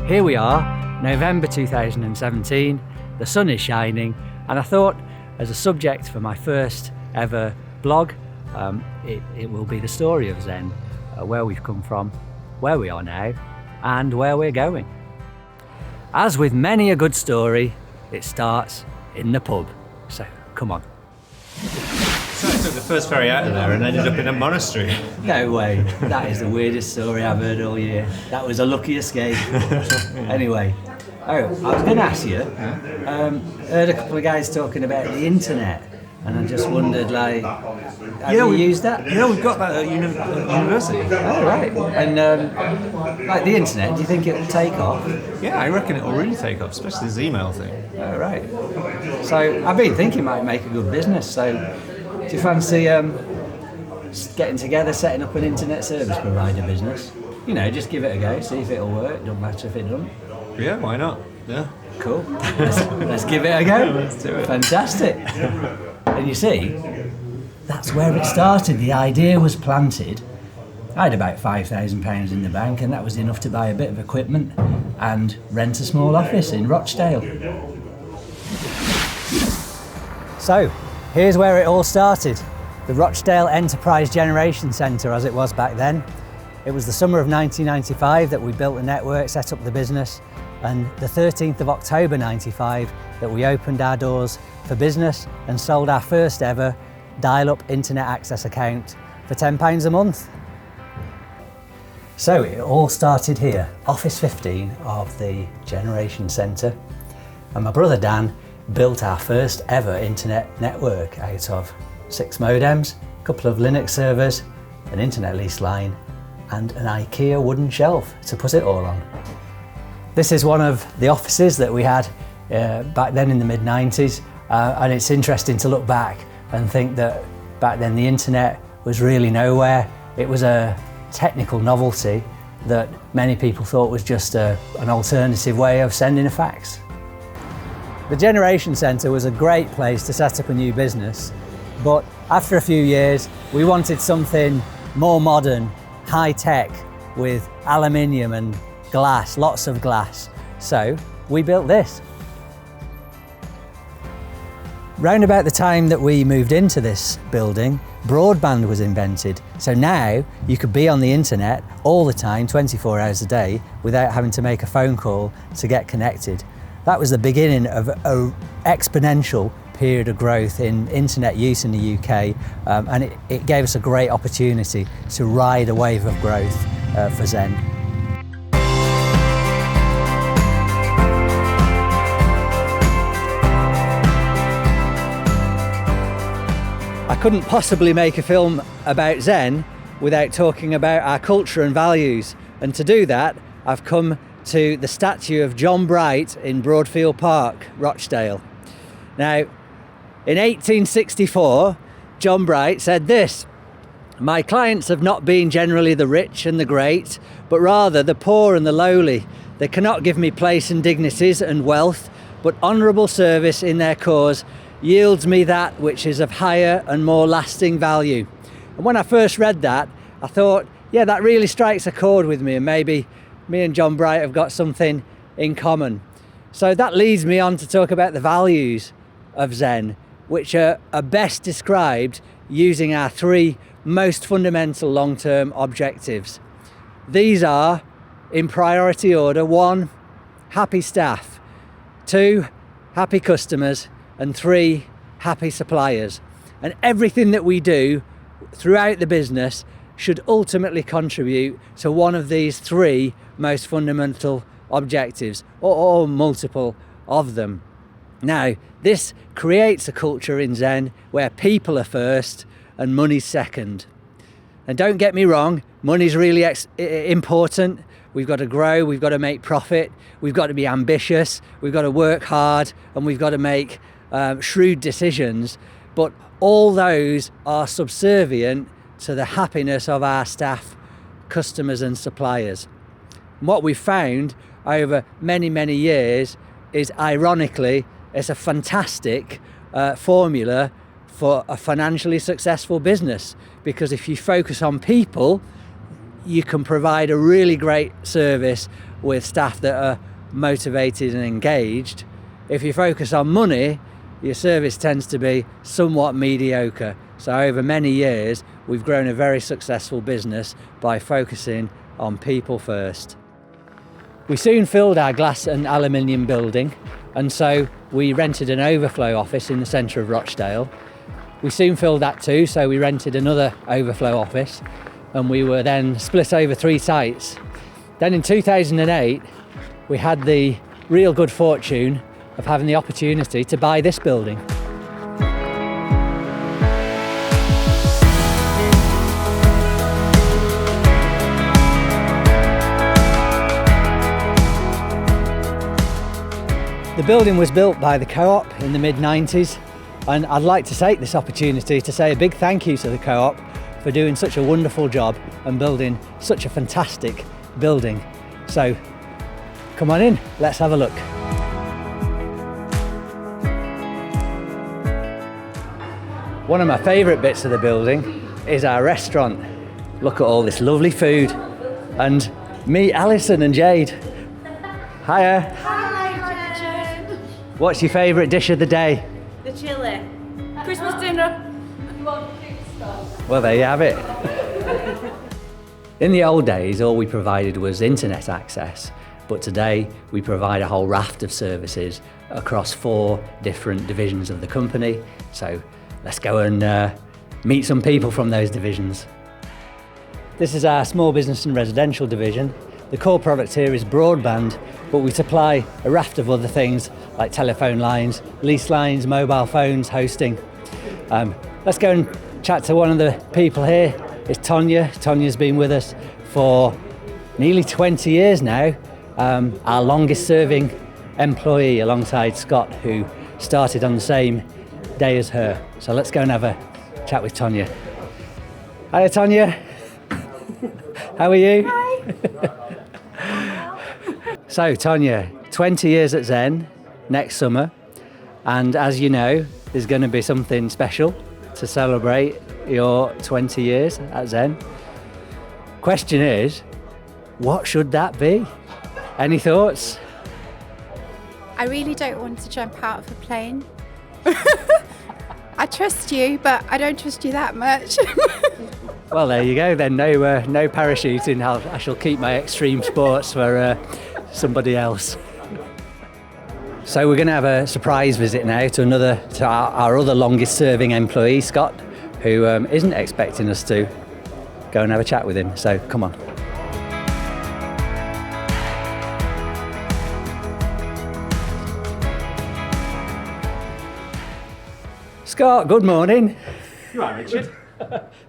Here we are, November 2017, the sun is shining, and I thought as a subject for my first ever blog, it will be the story of Zen, where we've come from, where we are now, and where we're going. As with many a good story, it starts in the pub, so come on. So I took the first ferry out of there and ended up in a monastery. No way, that is the weirdest story I've heard all year. That was a lucky escape. Anyway, I was going to ask you, heard a couple of guys talking about the internet, and I just wondered, like, have you used that? Yeah, we've got that at university. Oh, right. And like the internet, do you think it'll take off? Yeah, I reckon it'll really take off, especially this email thing. Oh, right. So I've been thinking it might make a good business, so do you fancy getting together, setting up an internet service provider business? You know, just give it a go, see if it'll work, don't matter if it doesn't. Yeah, why not? Yeah. Cool. Let's give it a go. Let's do it. Fantastic. And you see, that's where it started. The idea was planted. I had about £5,000 in the bank, and that was enough to buy a bit of equipment and rent a small office in Rochdale. So, here's where it all started. The Rochdale Enterprise Generation Centre, as it was back then. It was the summer of 1995 that we built the network, set up the business, and the 13th of October 95 that we opened our doors for business and sold our first ever dial-up internet access account for £10 a month. So it all started here, Office 15 of the Generation Centre, and my brother Dan built our first ever internet network out of 6 modems, a couple of Linux servers, an internet lease line, and an IKEA wooden shelf to put it all on. This is one of the offices that we had back then in the mid-90s, and it's interesting to look back and think that back then the internet was really nowhere. It was a technical novelty that many people thought was just an alternative way of sending a fax. The Generation Centre was a great place to set up a new business, but after a few years we wanted something more modern, high-tech, with aluminium and glass, lots of glass. So we built this. Round about the time that we moved into this building, broadband was invented. So now you could be on the internet all the time, 24 hours a day, without having to make a phone call to get connected. That was the beginning of an exponential period of growth in internet use in the UK, and it gave us a great opportunity to ride a wave of growth for Zen. I couldn't possibly make a film about Zen without talking about our culture and values, and to do that I've come to the statue of John Bright in Broadfield Park, Rochdale. Now, in 1864, John Bright said this: "My clients have not been generally the rich and the great, but rather the poor and the lowly. They cannot give me place and dignities and wealth, but honourable service in their cause yields me that which is of higher and more lasting value." And when I first read that, I thought, yeah, that really strikes a chord with me, and maybe me and John Bright have got something in common. So that leads me on to talk about the values of Zen, which are best described using our 3 most fundamental long-term objectives. These are, in priority order: 1, happy staff; 2, happy customers; and 3, happy suppliers. And everything that we do throughout the business should ultimately contribute to one of these 3 most fundamental objectives, or multiple of them. Now, this creates a culture in Zen where people are first and money's second. And don't get me wrong, money's really important. We've got to grow, we've got to make profit, we've got to be ambitious, we've got to work hard, and we've got to make shrewd decisions. But all those are subservient to the happiness of our staff, customers and suppliers. And what we've found over many, many years is, ironically, it's a fantastic formula for a financially successful business, because if you focus on people, you can provide a really great service with staff that are motivated and engaged. If you focus on money, your service tends to be somewhat mediocre. So over many years, we've grown a very successful business by focusing on people first. We soon filled our glass and aluminium building, and so we rented an overflow office in the centre of Rochdale. We soon filled that too, so we rented another overflow office, and we were then split over 3 sites. Then in 2008, we had the real good fortune of having the opportunity to buy this building. The building was built by the Co-op in the mid-90s, and I'd like to take this opportunity to say a big thank you to the Co-op for doing such a wonderful job and building such a fantastic building. So come on in, let's have a look. One of my favourite bits of the building is our restaurant. Look at all this lovely food, and meet Alison and Jade. Hiya. What's your favourite dish of the day? The chili. Christmas dinner. Well, there you have it. In the old days, all we provided was internet access, but today we provide a whole raft of services across 4 different divisions of the company. So let's go and meet some people from those divisions. This is our small business and residential division. The core product here is broadband, but we supply a raft of other things like telephone lines, lease lines, mobile phones, hosting. Let's go and chat to one of the people here. It's Tonya. Tonya's been with us for nearly 20 years now, our longest serving employee alongside Scott, who started on the same day as her. So let's go and have a chat with Tonya. Hiya, Tonya. How are you? Hi. So, Tonya, 20 years at Zen next summer, and as you know, there's going to be something special to celebrate your 20 years at Zen. Question is, what should that be? Any thoughts? I really don't want to jump out of a plane. I trust you, but I don't trust you that much. Well, there you go then. No parachuting. I shall keep my extreme sports for somebody else. So we're going to have a surprise visit now to our other longest serving employee, Scott, who isn't expecting us to go and have a chat with him. So come on. Scott, good morning. You are, Richard.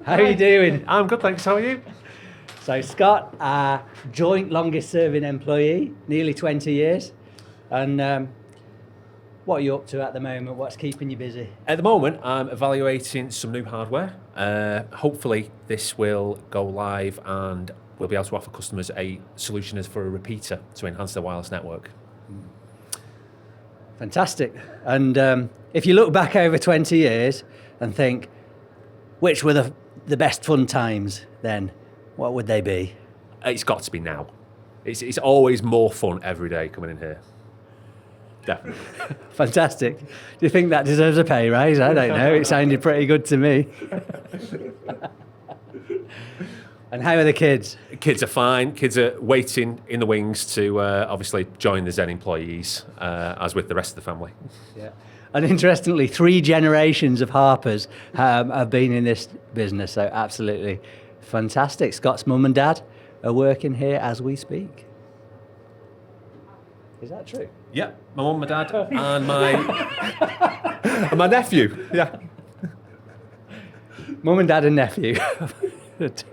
How are you doing? I'm good, thanks. How are you? So Scott, our joint longest serving employee, nearly 20 years. And what are you up to at the moment? What's keeping you busy? At the moment, I'm evaluating some new hardware. Hopefully, this will go live and we'll be able to offer customers a solution as for a repeater to enhance their wireless network. Fantastic. And if you look back over 20 years and think, which were the best fun times then, what would they be? It's got to be now. It's always more fun every day coming in here. Definitely. Fantastic. Do you think that deserves a pay rise? I don't know. It sounded pretty good to me. And how are the kids? Kids are fine. Kids are waiting in the wings to obviously join the Zen employees, as with the rest of the family. Yeah. And interestingly, 3 generations of Harpers have been in this business, so absolutely fantastic. Scott's mum and dad are working here as we speak. Is that true? Yeah, my mum, my dad, and my nephew. Yeah, Mum and dad and nephew.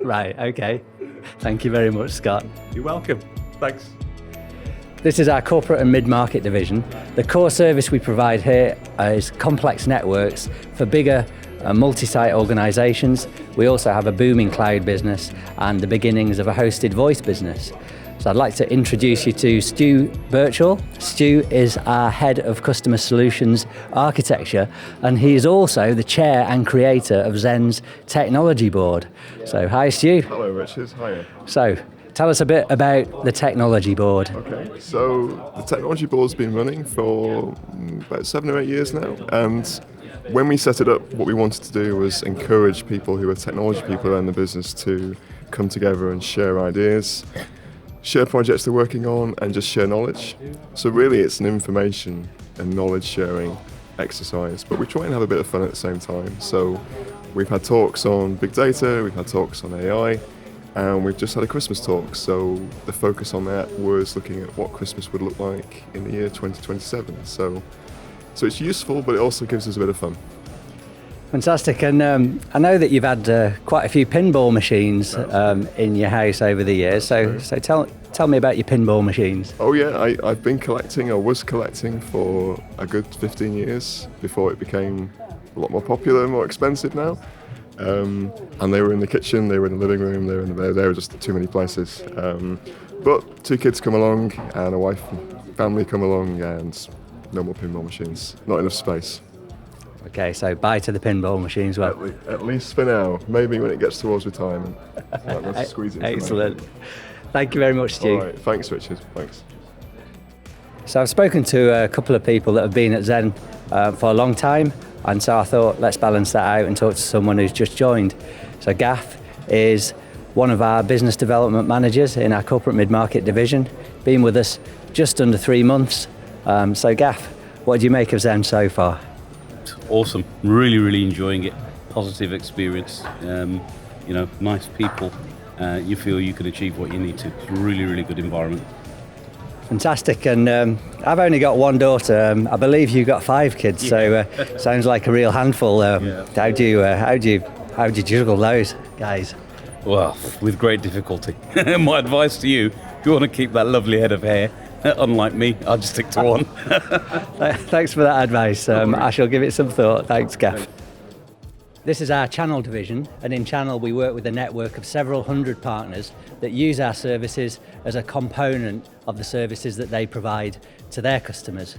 Right, okay. Thank you very much, Scott. You're welcome. Thanks. This is our corporate and mid-market division. The core service we provide here is complex networks for bigger multi-site organisations. We also have a booming cloud business and the beginnings of a hosted voice business. So I'd like to introduce you to Stu Birchall. Stu is our Head of Customer Solutions Architecture, and he is also the Chair and Creator of Zen's Technology Board. So hi, Stu. Hello, Richard. Hiya. So tell us a bit about the technology board. Okay, so the technology board's been running for about 7 or 8 years now, and when we set it up, what we wanted to do was encourage people who are technology people around the business to come together and share ideas, share projects they're working on, and just share knowledge. So really it's an information and knowledge sharing exercise, but we try and have a bit of fun at the same time. So we've had talks on big data, we've had talks on AI, and we've just had a Christmas talk. So the focus on that was looking at what Christmas would look like in the year 2027. So it's useful, but it also gives us a bit of fun. Fantastic, and I know that you've had quite a few pinball machines in your house over the years, so tell me about your pinball machines. Oh yeah, I've been collecting, I was collecting for a good 15 years before it became a lot more popular and more expensive now. And they were in the kitchen, they were in the living room, they were just too many places. But 2 kids come along and a wife and family come along, and no more pinball machines, not enough space. Okay, so bye to the pinball machines. Well, At least for now. Maybe when it gets towards retirement, let's squeeze it. Excellent. Thank you very much, Stu. All right, thanks, Richard. Thanks. So I've spoken to a couple of people that have been at Zen for a long time, and so I thought let's balance that out and talk to someone who's just joined. So Gaff is one of our business development managers in our corporate mid-market division, been with us just under 3 months. So Gaff, what do you make of Zen so far? Awesome, really enjoying it. Positive experience, nice people. You feel you can achieve what you need to. It's a really good environment. Fantastic, and I've only got one daughter. I believe you've got 5 kids, so sounds like a real handful. How do you juggle those guys? Well, with great difficulty. My advice to you: if you want to keep that lovely head of hair, unlike me, I'll just stick to one. Thanks for that advice. I shall give it some thought. Thanks, Gaff. This is our Channel division, and in Channel we work with a network of several hundred partners that use our services as a component of the services that they provide to their customers.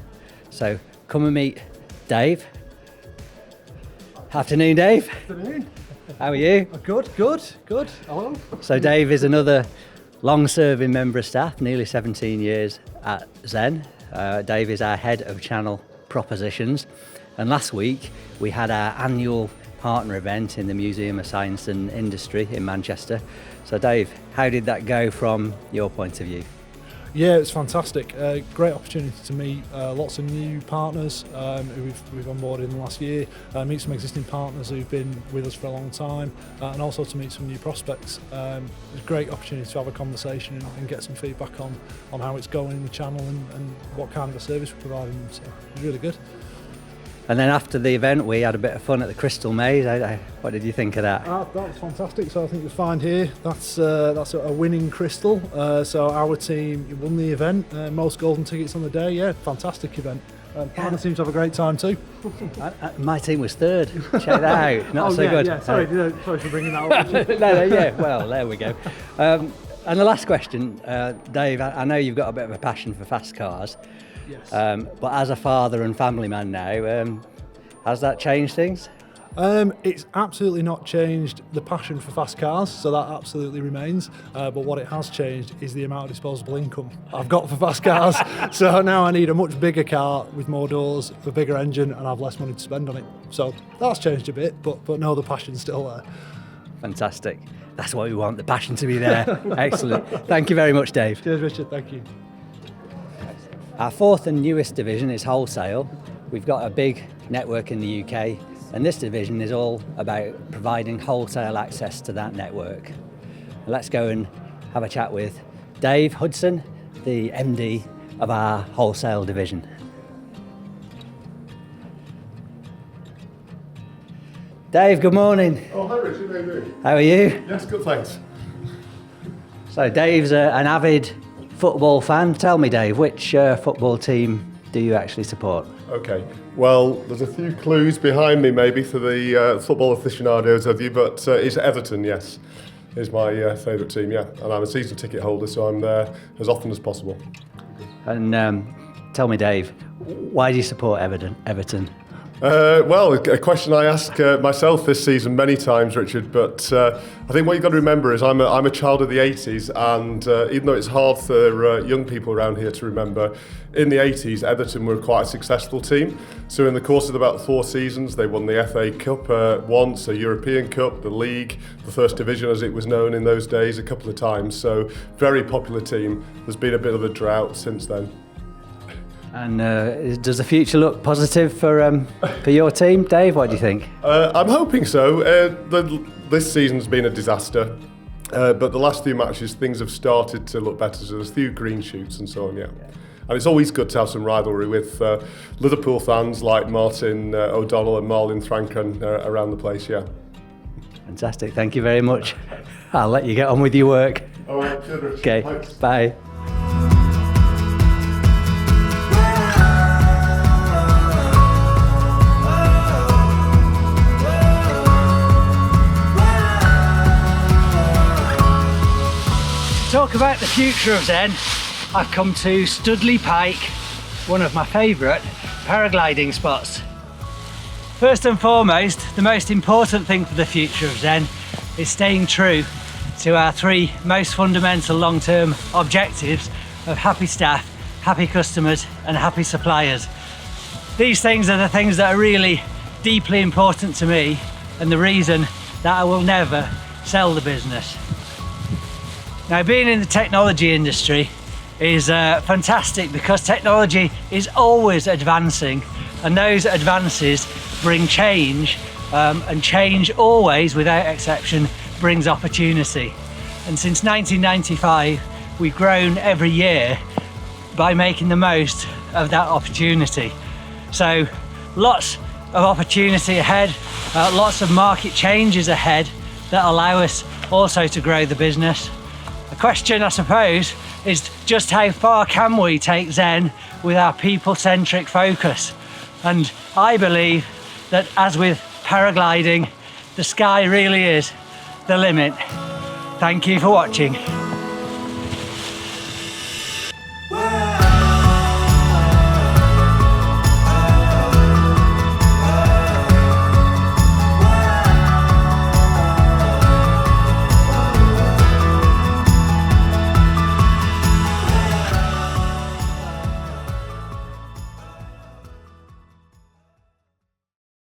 So come and meet Dave. Afternoon, Dave. Afternoon. How are you? Good. Hello. So Dave is another long-serving member of staff, nearly 17 years at Zen. Dave is our head of Channel propositions, and last week we had our annual partner event in the Museum of Science and Industry in Manchester. So Dave, how did that go from your point of view? Yeah, it's fantastic. Great opportunity to meet lots of new partners who we've onboarded in the last year, meet some existing partners who've been with us for a long time, and also to meet some new prospects. It's a great opportunity to have a conversation and get some feedback on how it's going in the channel and what kind of a service we're providing them. So it's really good. And then after the event, we had a bit of fun at the Crystal Maze. What did you think of that? That was fantastic. So I think you'll find here that's a winning crystal. So our team won the event, most golden tickets on the day. Yeah, fantastic event. Partner seems to have a great time too. My team was 3rd. Check that out. Not so good. Yeah. Sorry for bringing that up. No, yeah. Well, there we go. And the last question, Dave. I know you've got a bit of a passion for fast cars. Yes. But as a father and family man now, has that changed things? It's absolutely not changed the passion for fast cars, so that absolutely remains. But what it has changed is the amount of disposable income I've got for fast cars. So now I need a much bigger car with more doors, a bigger engine, and have less money to spend on it. So that's changed a bit, but no, the passion's still there. Fantastic. That's what we want, the passion to be there. Excellent. Thank you very much, Dave. Cheers, Richard. Thank you. Our 4th and newest division is wholesale. We've got a big network in the UK, and this division is all about providing wholesale access to that network. Let's go and have a chat with Dave Hudson, the MD of our wholesale division. Dave, good morning. Oh, hi Richard, how are you doing? How are you? Yes, good, thanks. So Dave's an avid football fan. Tell me, Dave, which football team do you actually support? Okay, well, there's a few clues behind me maybe for the football aficionados of you, but it's Everton, yes, is my favourite team, yeah. And I'm a season ticket holder, so I'm there as often as possible. And tell me, Dave, why do you support Everton? Well, a question I ask myself this season many times, Richard, but I think what you've got to remember is I'm a child of the 80s, and even though it's hard for young people around here to remember, in the 80s, Everton were quite a successful team. So in the course of about 4 seasons, they won the FA Cup once, a European Cup, the League, the First Division as it was known in those days, a couple of times. So very popular team. There's been a bit of a drought since then. And does the future look positive for your team, Dave? What do you think? I'm hoping so. This season's been a disaster, but the last few matches things have started to look better. So there's a few green shoots and so on. Yeah. And it's always good to have some rivalry with Liverpool fans like Martin O'Donnell and Marlon Thrankran around the place. Yeah. Fantastic. Thank you very much. I'll let you get on with your work. All right. Cheers, Richard. Okay. Thanks. Bye. Talk about the future of Zen. I've come to Studley Pike, one of my favourite paragliding spots. First and foremost, the most important thing for the future of Zen is staying true to our 3 most fundamental long-term objectives of happy staff, happy customers and happy suppliers. These things are the things that are really deeply important to me and the reason that I will never sell the business. Now, being in the technology industry is fantastic because technology is always advancing, and those advances bring change, and change always, without exception, brings opportunity. And since 1995, we've grown every year by making the most of that opportunity. So lots of opportunity ahead, lots of market changes ahead that allow us also to grow the business. The question, I suppose, is just how far can we take Zen with our people-centric focus? And I believe that, as with paragliding, the sky really is the limit. Thank you for watching.